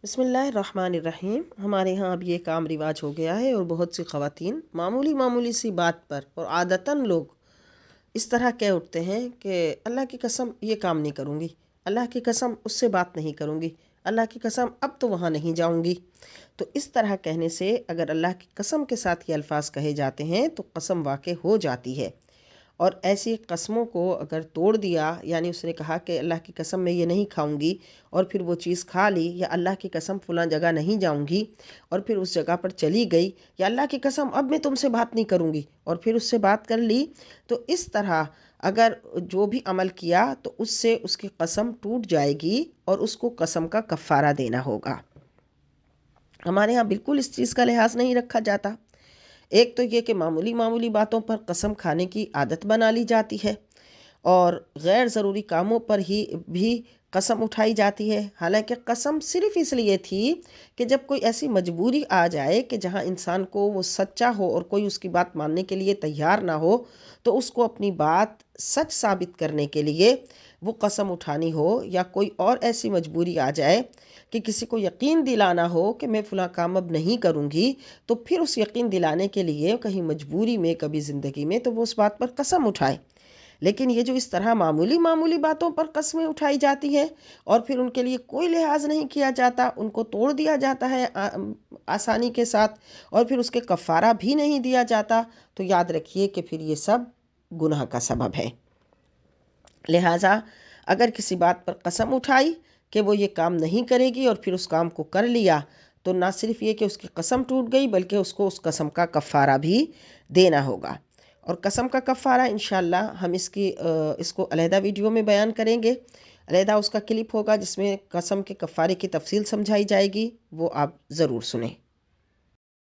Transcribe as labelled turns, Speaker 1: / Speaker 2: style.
Speaker 1: बिस्मिल्लाहिर्रहमानिर्रहीम। हमारे यहाँ अब ये काम रिवाज हो गया है और बहुत सी ख़वातीन मामूली मामूली सी बात पर और आदतन लोग इस तरह कह उठते हैं कि अल्लाह की कसम ये काम नहीं करूँगी, अल्लाह की कसम उससे बात नहीं करूँगी, अल्लाह की कसम अब तो वहाँ नहीं जाऊँगी। तो इस तरह कहने से अगर अल्लाह की कसम के साथ ये अल्फाज कहे जाते हैं तो कसम वाक़ई हो जाती है। और ऐसी कस्मों को अगर तोड़ दिया, यानी उसने कहा कि अल्लाह की कसम मैं ये नहीं खाऊंगी और फिर वो चीज़ खा ली, या अल्लाह की कसम फ़लाँ जगह नहीं जाऊंगी और फिर उस जगह पर चली गई, या अल्लाह की कसम अब मैं तुमसे बात नहीं करूंगी और फिर उससे बात कर ली, तो इस तरह अगर जो भी अमल किया तो उससे उसकी कसम टूट जाएगी और उसको कसम का कफ़ारा देना होगा। हमारे यहाँ बिल्कुल इस चीज़ का लिहाज नहीं रखा जाता। एक तो ये कि मामूली मामूली बातों पर कसम खाने की आदत बना ली जाती है और गैर ज़रूरी कामों पर ही भी कसम उठाई जाती है। हालांकि कसम सिर्फ इसलिए थी कि जब कोई ऐसी मजबूरी आ जाए कि जहां इंसान को वो सच्चा हो और कोई उसकी बात मानने के लिए तैयार ना हो, तो उसको अपनी बात सच साबित करने के लिए वो कसम उठानी हो, या कोई और ऐसी मजबूरी आ जाए कि किसी को यकीन दिलाना हो कि मैं फ़लाँ काम अब नहीं करूँगी, तो फिर उस यकीन दिलाने के लिए कहीं मजबूरी में कभी ज़िंदगी में तो वो उस बात पर कसम उठाए। लेकिन ये जो इस तरह मामूली मामूली बातों पर कस्में उठाई जाती हैं और फिर उनके लिए कोई लिहाज नहीं किया जाता, उनको तोड़ दिया जाता है आसानी के साथ, और फिर उसके कफ़ारा भी नहीं दिया जाता, तो याद रखिए कि फिर ये सब गुनाह का सबब है। लिहाजा अगर किसी बात पर कसम उठाई कि वो ये काम नहीं करेगी और फिर उस काम को कर लिया, तो ना सिर्फ ये कि उसकी कसम टूट गई, बल्कि उसको उस कसम का कफ़ारा भी देना होगा। और कसम का कफ़ारा इंशाअल्लाह हम इसको अलहदा वीडियो में बयान करेंगे। अलहदा उसका क्लिप होगा जिसमें कसम के कफ़ारे की तफसील समझाई जाएगी, वो आप ज़रूर सुनें।